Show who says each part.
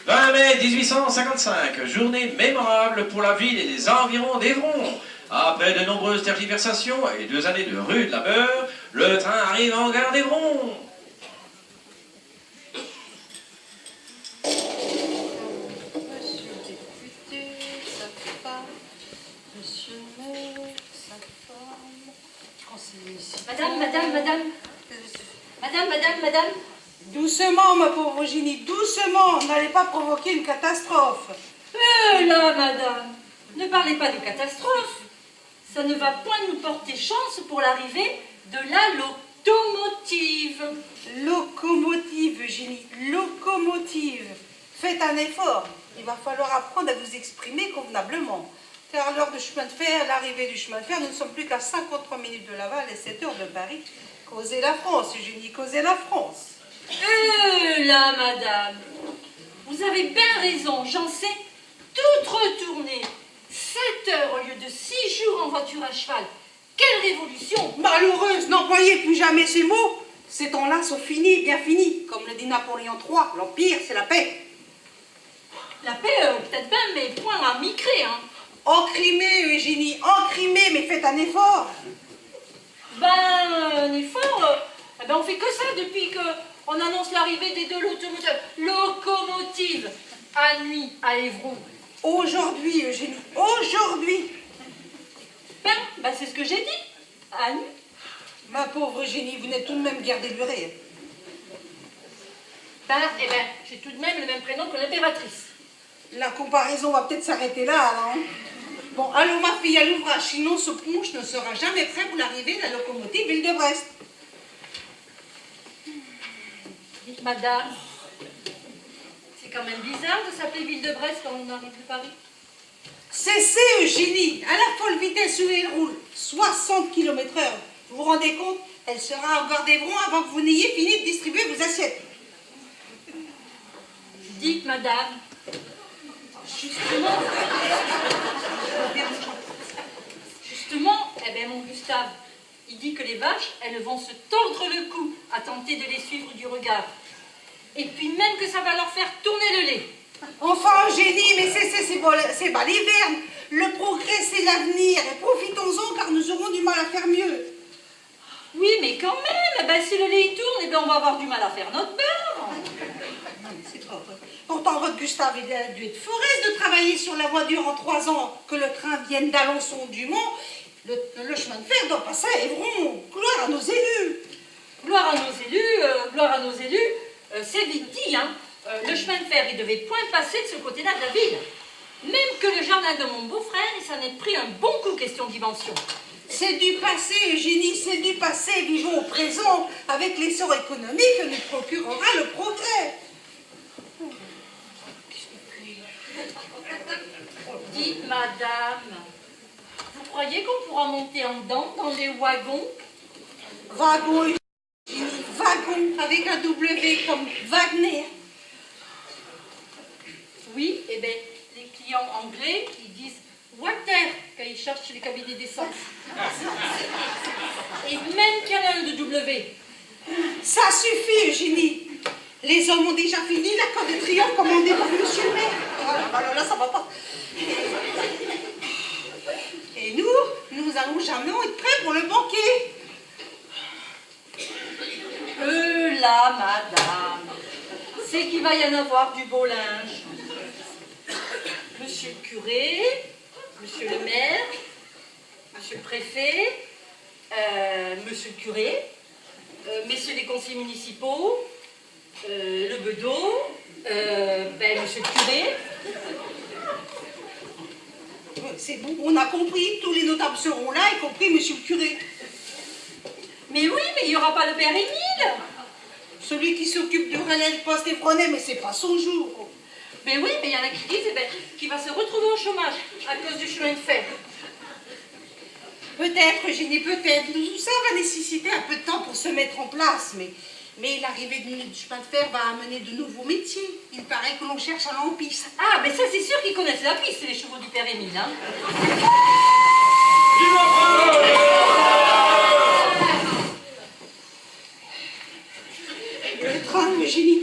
Speaker 1: 20 mai 1855, journée mémorable pour la ville et les environs d'Évron. Après de nombreuses tergiversations et 2 années de rude labeur, le train arrive en gare d'Évron.
Speaker 2: Monsieur le député, sa femme, monsieur le maire, sa femme, conseiller municipal.
Speaker 3: Madame.
Speaker 2: Doucement, ma pauvre Eugénie, doucement, n'allez pas provoquer une catastrophe.
Speaker 3: Là, madame, ne parlez pas de catastrophe. Ça ne va point nous porter chance pour l'arrivée de la locomotive.
Speaker 2: Locomotive, Eugénie, locomotive. Faites un effort. Il va falloir apprendre à vous exprimer convenablement. Car à l'heure du chemin de fer, l'arrivée du chemin de fer, nous ne sommes plus qu'à 53 minutes de Laval et 7 heures de Paris. Causez la France, Eugénie, causez la France.
Speaker 3: Là, madame, vous avez bien raison, j'en sais toute retournée. 7 heures au lieu de 6 jours en voiture à cheval. Quelle révolution!
Speaker 2: Malheureuse, n'employez plus jamais ces mots. Ces temps-là sont finis, bien finis. Comme le dit Napoléon III, l'Empire, c'est la paix.
Speaker 3: La paix, peut-être bien, mais point à micrer, hein.
Speaker 2: Encrimez, Eugénie, encrimez, mais faites un effort.
Speaker 3: Un effort, on fait que ça depuis qu'on annonce l'arrivée des 2 locomotives à nuit à Évron.
Speaker 2: Aujourd'hui, Eugénie, aujourd'hui.
Speaker 3: C'est ce que j'ai dit, à nuit.
Speaker 2: Ma pauvre Eugénie, vous n'êtes tout de même guère délurée.
Speaker 3: J'ai tout de même le même prénom que l'impératrice.
Speaker 2: La comparaison va peut-être s'arrêter là, non? Bon, allons ma fille à l'ouvrage, sinon ce punch ne sera jamais prêt pour l'arrivée de la locomotive Ville de Brest.
Speaker 3: Dites, madame, c'est quand même bizarre de s'appeler Ville de Brest quand on arrive de Paris.
Speaker 2: Cessez, Eugénie, à la folle vitesse où elle roule, 60 km/h. Vous vous rendez compte? Elle sera en gare d'Évron avant que vous n'ayez fini de distribuer vos assiettes.
Speaker 3: Dites, madame, Justement, mon Gustave, il dit que les vaches, elles vont se tordre le cou à tenter de les suivre du regard. Et puis même que ça va leur faire tourner le lait.
Speaker 2: Enfin, Eugénie, mais c'est baliverne. Le progrès, c'est l'avenir. Et profitons-en, car nous aurons du mal à faire mieux.
Speaker 3: Oui, mais quand même, si le lait tourne, on va avoir du mal à faire notre beurre.
Speaker 2: Non, mais c'est trop vrai. Pourtant, votre Gustave, il a dû être forest de travailler sur la voie durant 3 ans. Que le train vienne d'Alençon du Mont, le chemin de fer doit passer à Évron. Gloire à nos élus.
Speaker 3: Gloire à nos élus, c'est vite dit, hein. Le chemin de fer, il devait point passer de ce côté-là de la ville. Même que le jardin de mon beau-frère, il s'en est pris un bon coup, question d'invention.
Speaker 2: C'est du passé, Eugénie, c'est du passé. Vivons au présent avec l'essor économique que nous procurera le progrès.
Speaker 3: Dites, madame, vous croyez qu'on pourra monter en dedans dans les wagons?
Speaker 2: Wagon, Eugénie, wagon, avec un W comme Wagner.
Speaker 3: Oui, les clients anglais, ils disent water quand ils cherchent les cabinets d'essence. Et même qu'il y en a un de W.
Speaker 2: Ça suffit, Eugénie. Les hommes ont déjà fini l'accord de triomphe commandé par monsieur le maire. Voilà, là, ça va pas. Et nous allons jamais être prêts pour le banquet.
Speaker 3: Là, madame, c'est qu'il va y en avoir du beau linge. Monsieur le curé, monsieur le maire, monsieur le préfet, monsieur le curé, messieurs les conseillers municipaux, le bedeau, monsieur le curé.
Speaker 2: C'est bon, on a compris, tous les notables seront là, y compris monsieur le curé.
Speaker 3: Mais oui, mais il n'y aura pas le père Émile.
Speaker 2: Celui qui s'occupe de relayer le poste Évronais, mais c'est pas son jour.
Speaker 3: Mais oui, mais il y en a qui disent qu'il va se retrouver au chômage à cause du chemin de fer.
Speaker 2: Peut-être, Eugénie, peut-être. Tout ça va nécessiter un peu de temps pour se mettre en place, mais l'arrivée du chemin de fer va amener de nouveaux métiers. Il paraît que l'on cherche à l'empiste.
Speaker 3: Ah, mais ça c'est sûr qu'ils connaissent la piste, les chevaux du père Émile, hein.
Speaker 2: Le train, Eugénie,